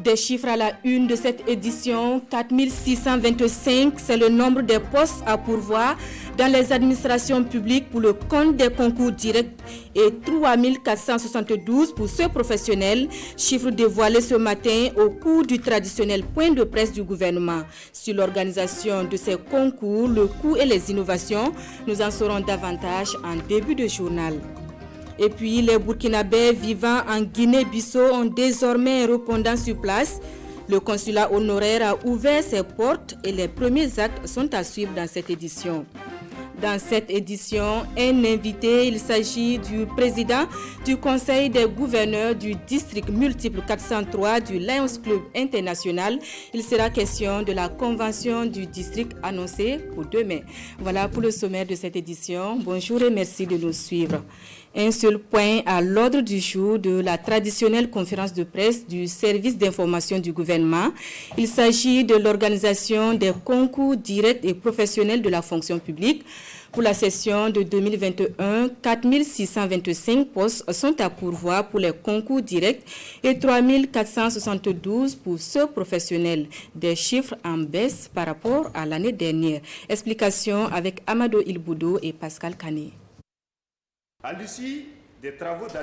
Des chiffres à la une de cette édition, 4625, c'est le nombre de postes à pourvoir dans les administrations publiques pour le compte des concours directs et 3472 pour ceux professionnels, chiffre dévoilé ce matin au cours du traditionnel point de presse du gouvernement. Sur l'organisation de ces concours, le coût et les innovations, nous en saurons davantage en début de journal. Et puis, les Burkinabés vivant en Guinée-Bissau ont désormais un répondant sur place. Le consulat honoraire a ouvert ses portes et les premiers actes sont à suivre dans cette édition. Dans cette édition, un invité, il s'agit du président du Conseil des gouverneurs du district multiple 403 du Lions Club International. Il sera question de la convention du district annoncée pour demain. Voilà pour le sommaire de cette édition. Bonjour et merci de nous suivre. Un seul point à l'ordre du jour de la traditionnelle conférence de presse du service d'information du gouvernement. Il s'agit de l'organisation des concours directs et professionnels de la fonction publique. Pour la session de 2021, 4625 postes sont à pourvoir pour les concours directs et 3472 pour ceux professionnels. Des chiffres en baisse par rapport à l'année dernière. Explication avec Amado Ilboudo et Pascal Kané.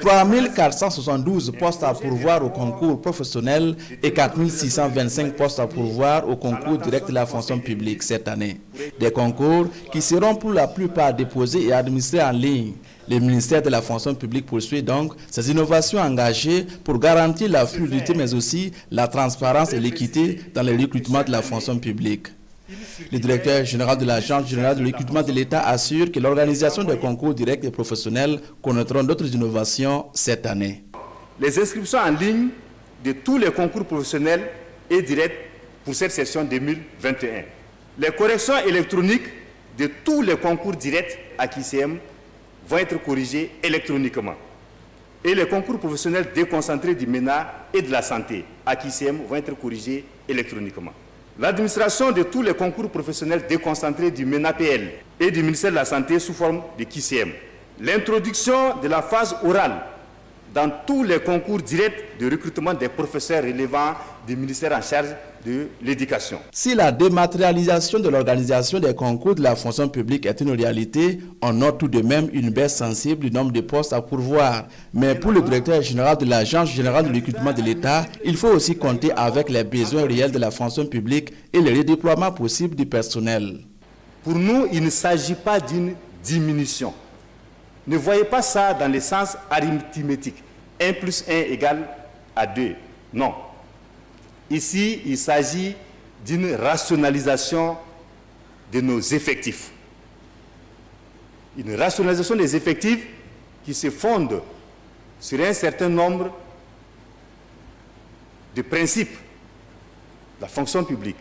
3472 postes à pourvoir au concours professionnel et 4625 postes à pourvoir au concours direct de la fonction publique cette année. Des concours qui seront pour la plupart déposés et administrés en ligne. Le ministère de la fonction publique poursuit donc ses innovations engagées pour garantir la fluidité mais aussi la transparence et l'équité dans le recrutement de la fonction publique. Le directeur général de l'Agence générale de recrutement de l'État assure que l'organisation des concours directs et professionnels connaîtront d'autres innovations cette année. Les inscriptions en ligne de tous les concours professionnels et directs pour cette session 2021. Les corrections électroniques de tous les concours directs à KICM vont être corrigées électroniquement. Et les concours professionnels déconcentrés du MENA et de la santé à KICM vont être corrigés électroniquement. L'administration de tous les concours professionnels déconcentrés du MENA-PL et du ministère de la Santé sous forme de KICM. L'introduction de la phase orale dans tous les concours directs de recrutement des professeurs relevant du ministère en charge de l'éducation. Si la dématérialisation de l'organisation des concours de la fonction publique est une réalité, on note tout de même une baisse sensible du nombre de postes à pourvoir. Mais pour le directeur général de l'Agence générale de recrutement de l'État, il faut aussi compter avec les besoins réels de la fonction publique et le redéploiement possible du personnel. Pour nous, il ne s'agit pas d'une diminution. Ne voyez pas ça dans le sens arithmétique. 1 plus 1 égale à 2. Non. Ici, il s'agit d'une rationalisation de nos effectifs. Une rationalisation des effectifs qui se fonde sur un certain nombre de principes de la fonction publique.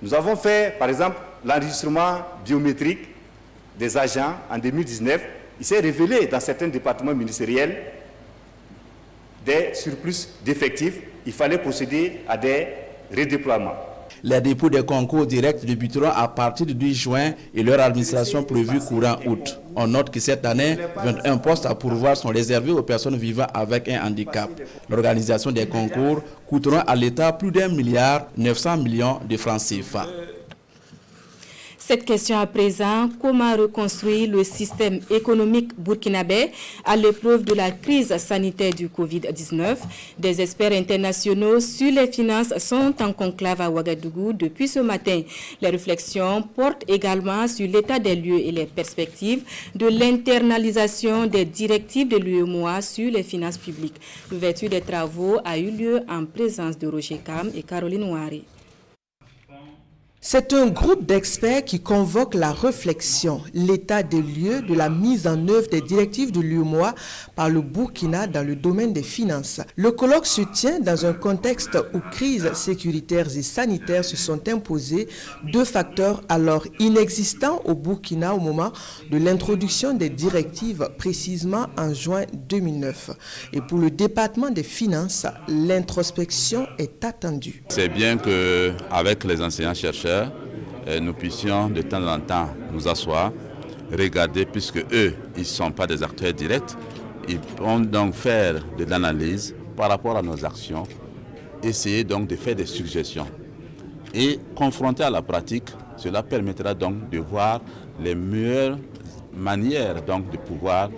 Nous avons fait, par exemple, l'enregistrement biométrique des agents en 2019. Il s'est révélé dans certains départements ministériels des surplus d'effectifs. Il fallait procéder à des redéploiements. Les dépôts des concours directs débuteront à partir du 10 juin et leur administration prévue courant août. On note que cette année, 21 postes à pourvoir sont réservés aux personnes vivant avec un handicap. L'organisation des concours coûtera à l'État plus d'1,9 milliard de francs CFA. Cette question à présent, comment reconstruire le système économique burkinabé à l'épreuve de la crise sanitaire du Covid-19? Des experts internationaux sur les finances sont en conclave à Ouagadougou depuis ce matin. Les réflexions portent également sur l'état des lieux et les perspectives de l'internalisation des directives de l'UEMOA sur les finances publiques. L'ouverture des travaux a eu lieu en présence de Roger Kam et Caroline Ouari. C'est un groupe d'experts qui convoque la réflexion, l'état des lieux de la mise en œuvre des directives de l'UEMOA par le Burkina dans le domaine des finances. Le colloque se tient dans un contexte où crises sécuritaires et sanitaires se sont imposées, deux facteurs alors inexistants au Burkina au moment de l'introduction des directives, précisément en juin 2009. Et pour le département des finances, l'introspection est attendue. C'est bien qu'avec les enseignants-chercheurs, nous puissions de temps en temps nous asseoir, regarder, puisque eux, ils ne sont pas des acteurs directs, ils vont donc faire de l'analyse par rapport à nos actions essayer donc de faire des suggestions. Et confronté à la pratique, cela permettra donc de voir les meilleures manières donc de pouvoir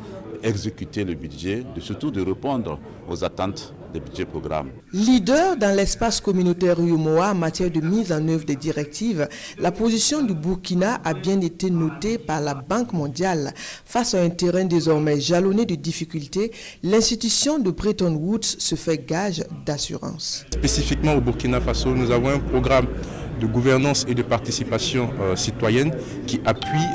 exécuter le budget, surtout de répondre aux attentes des budgets programmes. Leader dans l'espace communautaire UEMOA en matière de mise en œuvre des directives, la position du Burkina a bien été notée par la Banque mondiale. Face à un terrain désormais jalonné de difficultés, l'institution de Bretton Woods se fait gage d'assurance. Spécifiquement au Burkina Faso, nous avons un programme de gouvernance et de participation citoyenne qui appuie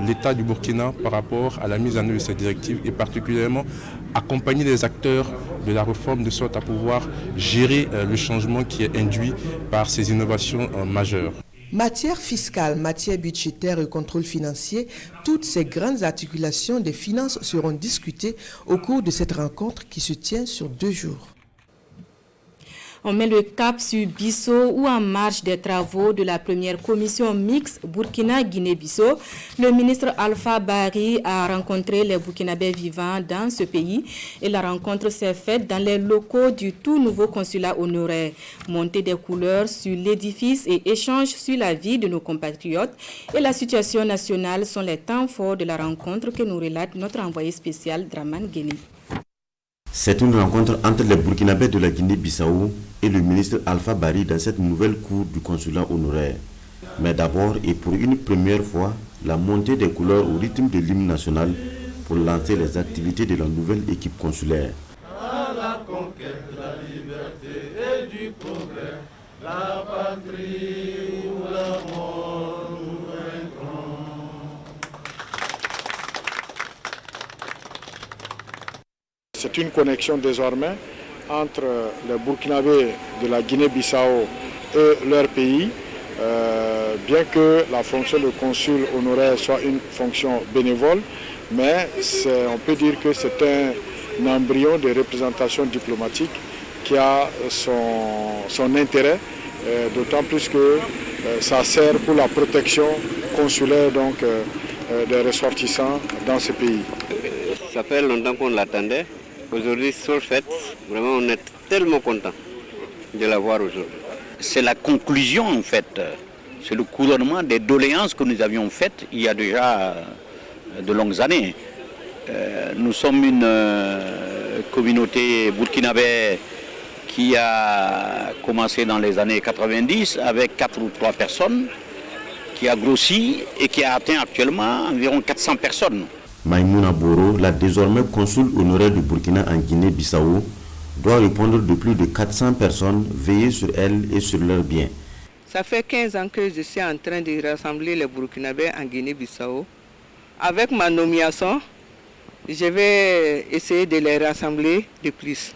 l'État du Burkina par rapport à la mise en œuvre de ces directives et particulièrement accompagner les acteurs de la réforme de sorte à pouvoir gérer le changement qui est induit par ces innovations majeures. Matière fiscale, matière budgétaire et contrôle financier, toutes ces grandes articulations des finances seront discutées au cours de cette rencontre qui se tient sur 2 jours. On met le cap sur Bissau où en marge des travaux de la première commission mixte Burkina-Guinée-Bissau, le ministre Alpha Bari a rencontré les Burkinabés vivant dans ce pays et la rencontre s'est faite dans les locaux du tout nouveau consulat honoraire. Montée des couleurs sur l'édifice et échange sur la vie de nos compatriotes et la situation nationale sont les temps forts de la rencontre que nous relate notre envoyé spécial Draman Guéni. C'est une rencontre entre les Burkinabés de la Guinée-Bissau et le ministre Alpha Bari dans cette nouvelle cour du consulat honoraire. Mais d'abord et pour une première fois, la montée des couleurs au rythme de l'hymne national pour lancer les activités de la nouvelle équipe consulaire. À la conquête de la liberté et du progrès, la patrie ou la mort nous vaincrons. C'est une connexion désormais entre les Burkinabés de la Guinée-Bissau et leur pays, bien que la fonction de consul honoraire soit une fonction bénévole, mais on peut dire que c'est un embryon de représentation diplomatique qui a son intérêt, d'autant plus que ça sert pour la protection consulaire donc, des ressortissants dans ce pays. Ça fait longtemps qu'on l'attendait. Aujourd'hui, sur fait, vraiment, on est tellement content de la voir aujourd'hui. C'est la conclusion, en fait. C'est le couronnement des doléances que nous avions faites il y a déjà de longues années. Nous sommes une communauté burkinabé qui a commencé dans les années 90 avec 4 ou 3 personnes, qui a grossi et qui a atteint actuellement environ 400 personnes. Maïmouna Boro, la désormais consul honoraire du Burkina en Guinée-Bissau, doit répondre de plus de 400 personnes, veiller sur elles et sur leurs biens. Ça fait 15 ans que je suis en train de rassembler les Burkinabés en Guinée-Bissau. Avec ma nomination, je vais essayer de les rassembler de plus.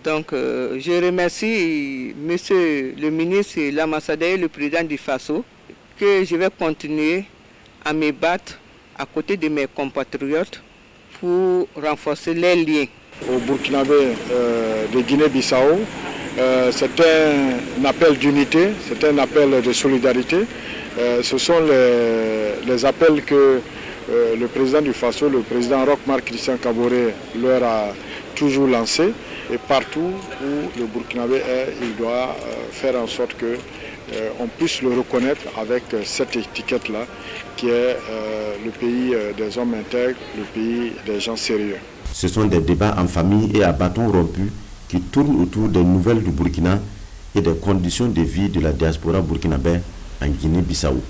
Donc, je remercie Monsieur le ministre, l'ambassadeur et le président du FASO, que je vais continuer à me battre à côté de mes compatriotes pour renforcer les liens. Au Burkinabé de Guinée-Bissau, c'est un appel d'unité, c'est un appel de solidarité. Ce sont les appels que le président du FASO, le président Roch-Marc Christian Kaboré, leur a toujours lancés. Et partout où le Burkinabé est, il doit faire en sorte que on puisse le reconnaître avec cette étiquette-là, qui est le pays des hommes intègres, le pays des gens sérieux. Ce sont des débats en famille et à bâton rompu qui tournent autour des nouvelles du Burkina et des conditions de vie de la diaspora burkinabé en Guinée-Bissau.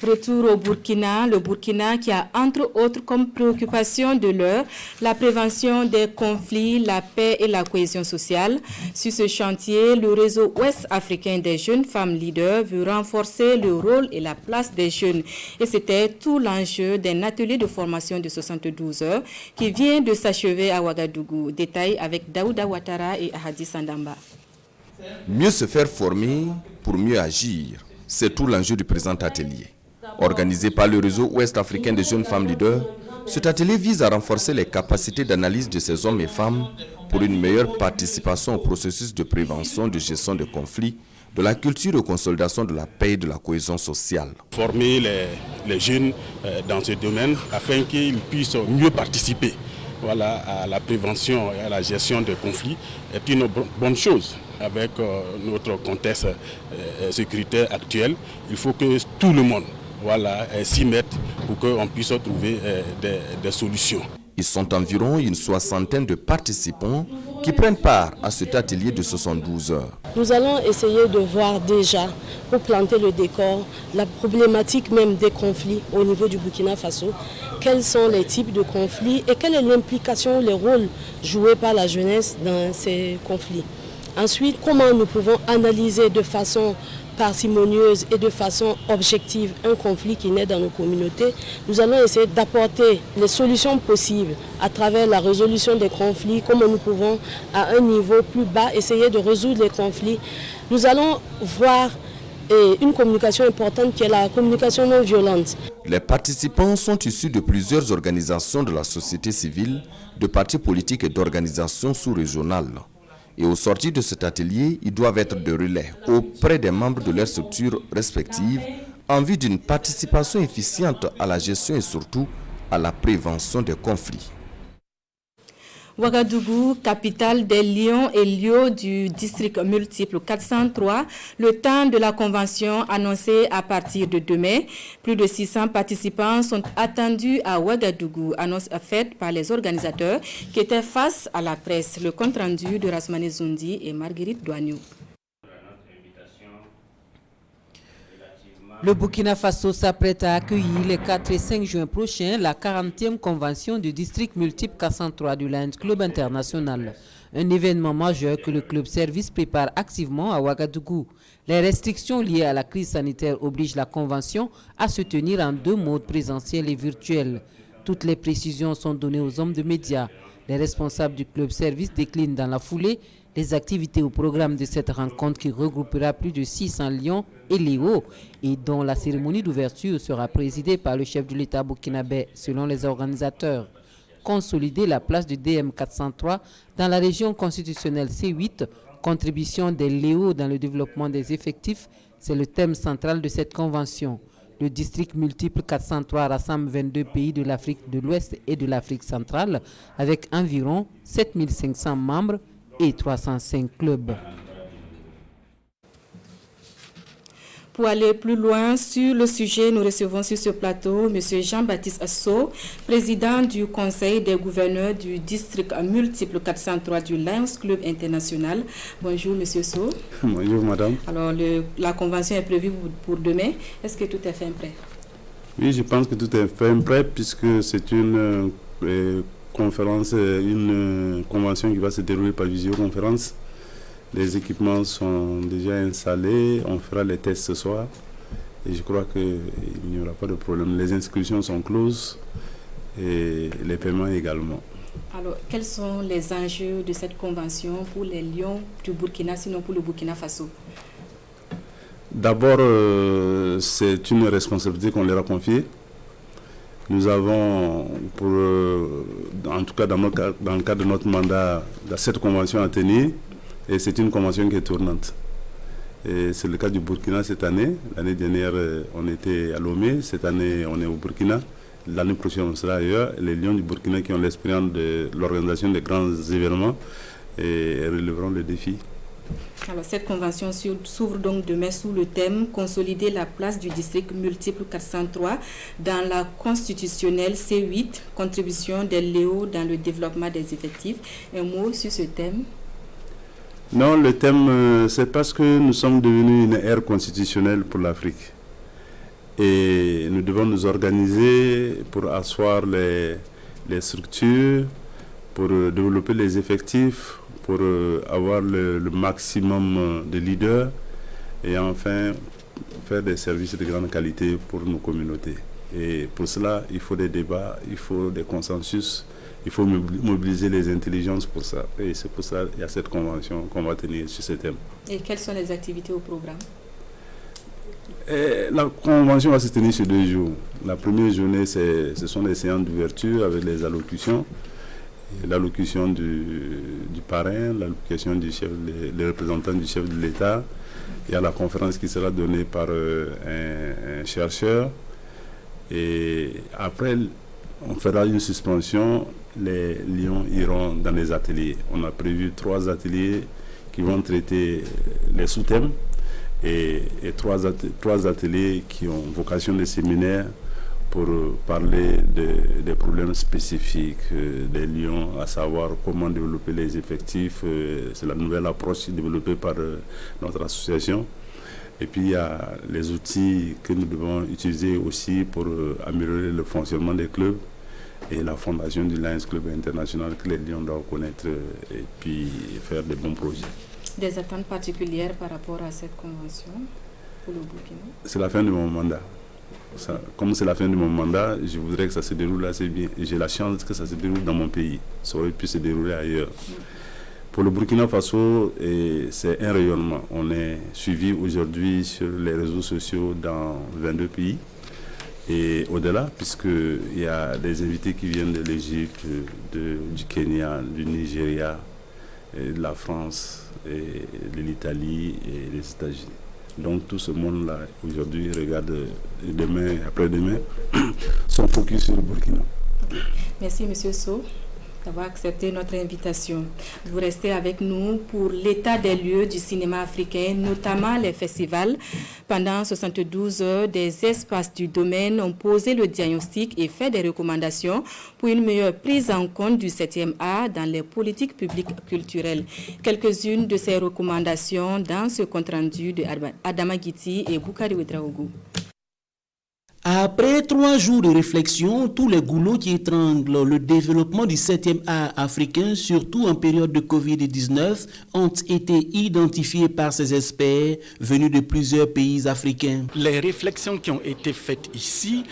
Retour au Burkina, le Burkina qui a entre autres comme préoccupation de l'heure la prévention des conflits, la paix et la cohésion sociale. Sur ce chantier, le réseau ouest africain des jeunes femmes leaders veut renforcer le rôle et la place des jeunes. Et c'était tout l'enjeu d'un atelier de formation de 72 heures qui vient de s'achever à Ouagadougou. Détail avec Daouda Ouattara et Ahadi Sandamba. Mieux se faire former pour mieux agir, c'est tout l'enjeu du présent atelier. Organisé par le réseau ouest africain des jeunes femmes leaders, cet atelier vise à renforcer les capacités d'analyse de ces hommes et femmes pour une meilleure participation au processus de prévention, de gestion de conflits, de la culture de consolidation de la paix et de la cohésion sociale. Former les jeunes dans ce domaine afin qu'ils puissent mieux participer à la prévention et à la gestion des conflits est une bonne chose. Avec notre contexte sécuritaire actuel, il faut que tout le monde s'y mette pour qu'on puisse trouver des solutions. Ils sont environ une soixantaine de participants qui prennent part à cet atelier de 72 heures. Nous allons essayer de voir déjà, pour planter le décor, la problématique même des conflits au niveau du Burkina Faso. Quels sont les types de conflits et quelle est l'implication, les rôles joués par la jeunesse dans ces conflits. Ensuite, comment nous pouvons analyser de façon parcimonieuse et de façon objective un conflit qui naît dans nos communautés. Nous allons essayer d'apporter les solutions possibles à travers la résolution des conflits, comment nous pouvons à un niveau plus bas essayer de résoudre les conflits. Nous allons voir une communication importante qui est la communication non violente. Les participants sont issus de plusieurs organisations de la société civile, de partis politiques et d'organisations sous-régionales. Et au sortir de cet atelier, ils doivent être de relais auprès des membres de leurs structures respectives en vue d'une participation efficiente à la gestion et surtout à la prévention des conflits. Ouagadougou, capitale des lions et lieux du district multiple 403, le temps de la convention annoncée à partir de demain. Plus de 600 participants sont attendus à Ouagadougou, annonce faite par les organisateurs qui étaient face à la presse. Le compte rendu de Rasmane Zoundi et Marguerite Douaniou. Le Burkina Faso s'apprête à accueillir les 4 et 5 juin prochains la 40e convention du district multiple 403 du Lions Club International. Un événement majeur que le club service prépare activement à Ouagadougou. Les restrictions liées à la crise sanitaire obligent la convention à se tenir en 2 modes présentiels et virtuels. Toutes les précisions sont données aux hommes de médias. Les responsables du club service déclinent dans la foulée les activités au programme de cette rencontre qui regroupera plus de 600 lions et léos et dont la cérémonie d'ouverture sera présidée par le chef de l'État burkinabé selon les organisateurs. Consolider la place du DM 403 dans la région constitutionnelle C8, contribution des léos dans le développement des effectifs, c'est le thème central de cette convention. Le district multiple 403 rassemble 22 pays de l'Afrique de l'Ouest et de l'Afrique centrale avec environ 7500 membres et 305 clubs. Pour aller plus loin sur le sujet, nous recevons sur ce plateau M. Jean-Baptiste Asso, président du Conseil des gouverneurs du district multiple 403 du Lions Club International. Bonjour M. Asso. Bonjour Madame. Alors la convention est prévue pour demain. Est-ce que tout est fait prêt? Oui, je pense que tout est fait prêt puisque c'est une une convention qui va se dérouler par visioconférence. Les équipements sont déjà installés, on fera les tests ce soir et je crois qu'il n'y aura pas de problème. Les inscriptions sont closes et les paiements également. Alors, quels sont les enjeux de cette convention pour les lions du Burkina, sinon pour le Burkina Faso? D'abord, c'est une responsabilité qu'on leur a confiée. Nous avons, en tout cas dans le cadre de notre mandat, cette convention à tenir, et c'est une convention qui est tournante. Et c'est le cas du Burkina cette année. L'année dernière, on était à Lomé, cette année, on est au Burkina. L'année prochaine, on sera ailleurs. Les Lions du Burkina qui ont l'expérience de l'organisation des grands événements et relèveront le défi. Alors, cette convention s'ouvre donc demain sous le thème « Consolider la place du district multiple 403 dans la constitutionnelle C8, contribution des léos dans le développement des effectifs ». Un mot sur ce thème? Non, le thème, c'est parce que nous sommes devenus une ère constitutionnelle pour l'Afrique. Et nous devons nous organiser pour asseoir les structures, pour développer les effectifs, pour avoir le maximum de leaders et enfin faire des services de grande qualité pour nos communautés. Et pour cela, il faut des débats, il faut des consensus, il faut mobiliser les intelligences pour ça. Et c'est pour ça qu'il y a cette convention qu'on va tenir sur ce thème. Et quelles sont les activités au programme? La convention va se tenir sur 2 jours. La première journée, ce sont les séances d'ouverture avec les allocutions. L'allocution du parrain, l'allocution du chef, les représentants du chef de l'État. Il y a la conférence qui sera donnée par un chercheur. Et après, on fera une suspension, les lions iront dans les ateliers. On a prévu 3 ateliers qui vont traiter les sous-thèmes et 3 ateliers qui ont vocation de séminaire pour parler des problèmes spécifiques des lions, à savoir comment développer les effectifs. C'est la nouvelle approche développée par notre association. Et puis il y a les outils que nous devons utiliser aussi pour améliorer le fonctionnement des clubs et la fondation du Lions Club International que les Lions doivent connaître et puis faire de bons projets. Des attentes particulières par rapport à cette convention pour le Burkina? C'est la fin de mon mandat. Comme c'est la fin de mon mandat, je voudrais que ça se déroule assez bien. J'ai la chance que ça se déroule dans mon pays. Ça aurait pu se dérouler ailleurs. Pour le Burkina Faso, c'est un rayonnement. On est suivi aujourd'hui sur les réseaux sociaux dans 22 pays et au-delà, puisqu'il y a des invités qui viennent de l'Égypte, du Kenya, du Nigeria, de la France, et de l'Italie et des États-Unis. Donc tout ce monde-là, aujourd'hui, regarde demain et après-demain, sont focus sur le Burkina. Merci, M. Sow, d'avoir accepté notre invitation. Vous restez avec nous pour l'état des lieux du cinéma africain, notamment les festivals. Pendant 72 heures, des espaces du domaine ont posé le diagnostic et fait des recommandations pour une meilleure prise en compte du 7e art dans les politiques publiques culturelles. Quelques-unes de ces recommandations dans ce compte-rendu de Adama Guiti et Boukari Ouedraogo. Après 3 jours de réflexion, tous les goulots qui étranglent le développement du 7e art africain, surtout en période de Covid-19, ont été identifiés par ces experts venus de plusieurs pays africains. Les réflexions qui ont été faites ici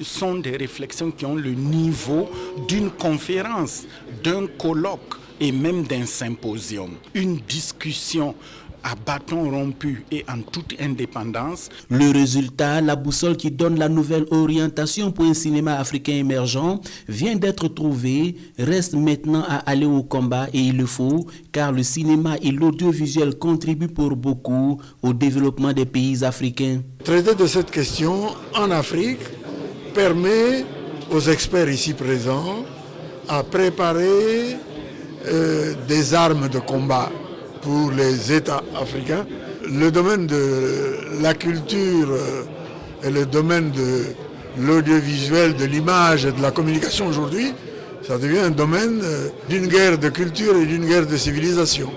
sont des réflexions qui ont le niveau d'une conférence, d'un colloque et même d'un symposium. Une discussion à bâton rompu et en toute indépendance. Le résultat, la boussole qui donne la nouvelle orientation pour un cinéma africain émergent, vient d'être trouvé. Reste maintenant à aller au combat et il le faut, car le cinéma et l'audiovisuel contribuent pour beaucoup au développement des pays africains. Traiter de cette question en Afrique permet aux experts ici présents à préparer des armes de combat pour les États africains. Le domaine de la culture et le domaine de l'audiovisuel, de l'image et de la communication aujourd'hui, ça devient un domaine d'une guerre de culture et d'une guerre de civilisation.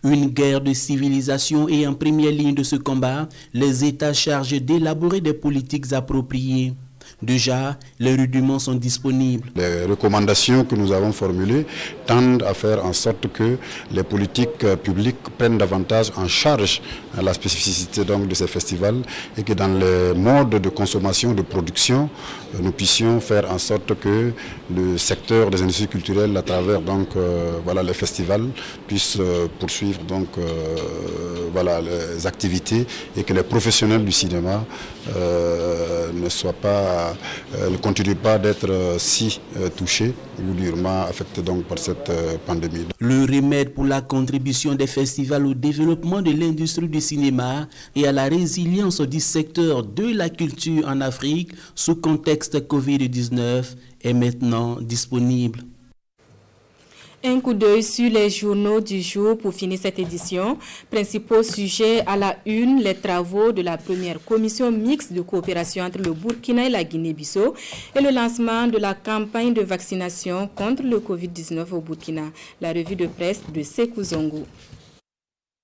Une guerre de civilisation et en première ligne de ce combat, les États chargés d'élaborer des politiques appropriées. Déjà, les rudiments sont disponibles. Les recommandations que nous avons formulées tendent à faire en sorte que les politiques publiques prennent davantage en charge la spécificité donc de ces festivals et que dans les modes de consommation, de production, nous puissions faire en sorte que le secteur des industries culturelles à travers donc les festivals puisse poursuivre donc les activités et que les professionnels du cinéma ne continuent pas d'être si touchés ou durement affectés donc par cette pandémie. Le remède pour la contribution des festivals au développement de l'industrie du cinéma et à la résilience du secteur de la culture en Afrique sous contexte Covid-19 est maintenant disponible. Un coup d'œil sur les journaux du jour pour finir cette édition. Principaux sujets à la une, les travaux de la première commission mixte de coopération entre le Burkina et la Guinée-Bissau et le lancement de la campagne de vaccination contre le Covid-19 au Burkina. La revue de presse de Sekou Zongo.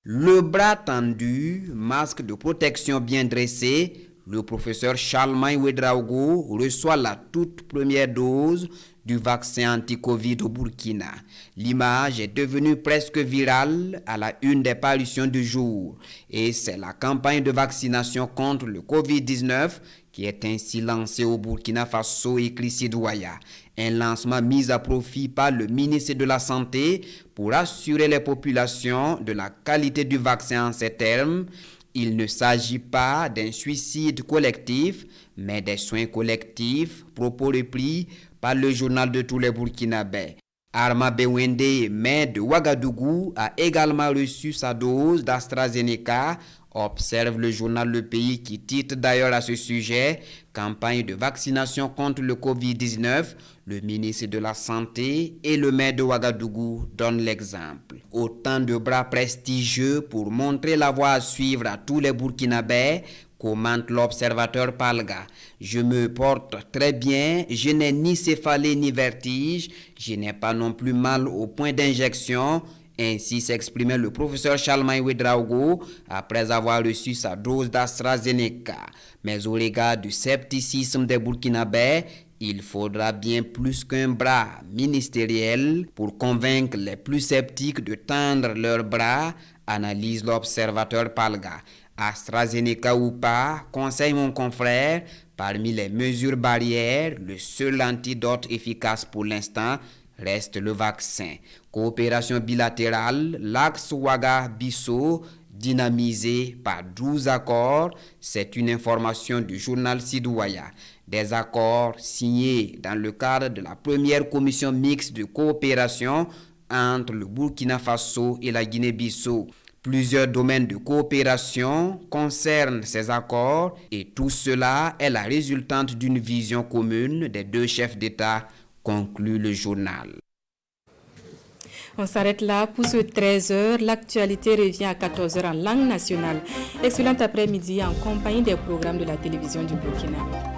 Le bras tendu, masque de protection bien dressé, le professeur Charlemagne Ouedraogo reçoit la toute première dose du vaccin anti-Covid au Burkina. L'image est devenue presque virale à la une des parutions du jour. Et c'est la campagne de vaccination contre le Covid-19 qui est ainsi lancée au Burkina Faso, écrit Sidouaya. Un lancement mis à profit par le ministre de la Santé pour assurer les populations de la qualité du vaccin en ces termes. Il ne s'agit pas d'un suicide collectif, mais des soins collectifs, propos repris par le journal de tous les Burkinabés. Arma Bewende, maire de Ouagadougou, a également reçu sa dose d'AstraZeneca, observe le journal Le Pays qui titre d'ailleurs à ce sujet « Campagne de vaccination contre le Covid-19 ». Le ministre de la Santé et le maire de Ouagadougou donnent l'exemple. Autant de bras prestigieux pour montrer la voie à suivre à tous les Burkinabés, commente l'observateur Palga. Je me porte très bien, je n'ai ni céphalée ni vertige, je n'ai pas non plus mal au point d'injection. Ainsi s'exprimait le professeur Charlemagne Ouedraogo après avoir reçu sa dose d'AstraZeneca. Mais au regard du scepticisme des Burkinabés, il faudra bien plus qu'un bras ministériel pour convaincre les plus sceptiques de tendre leurs bras, analyse l'observateur Palga. AstraZeneca ou pas, conseille mon confrère, parmi les mesures barrières, le seul antidote efficace pour l'instant reste le vaccin. Coopération bilatérale, l'axe Ouaga-Bissau, dynamisé par 12 accords, c'est une information du journal Sidouaya. Des accords signés dans le cadre de la première commission mixte de coopération entre le Burkina Faso et la Guinée-Bissau. Plusieurs domaines de coopération concernent ces accords et tout cela est la résultante d'une vision commune des deux chefs d'État, conclut le journal. On s'arrête là pour ce 13h. L'actualité revient à 14h en langue nationale. Excellent après-midi en compagnie des programmes de la télévision du Burkina.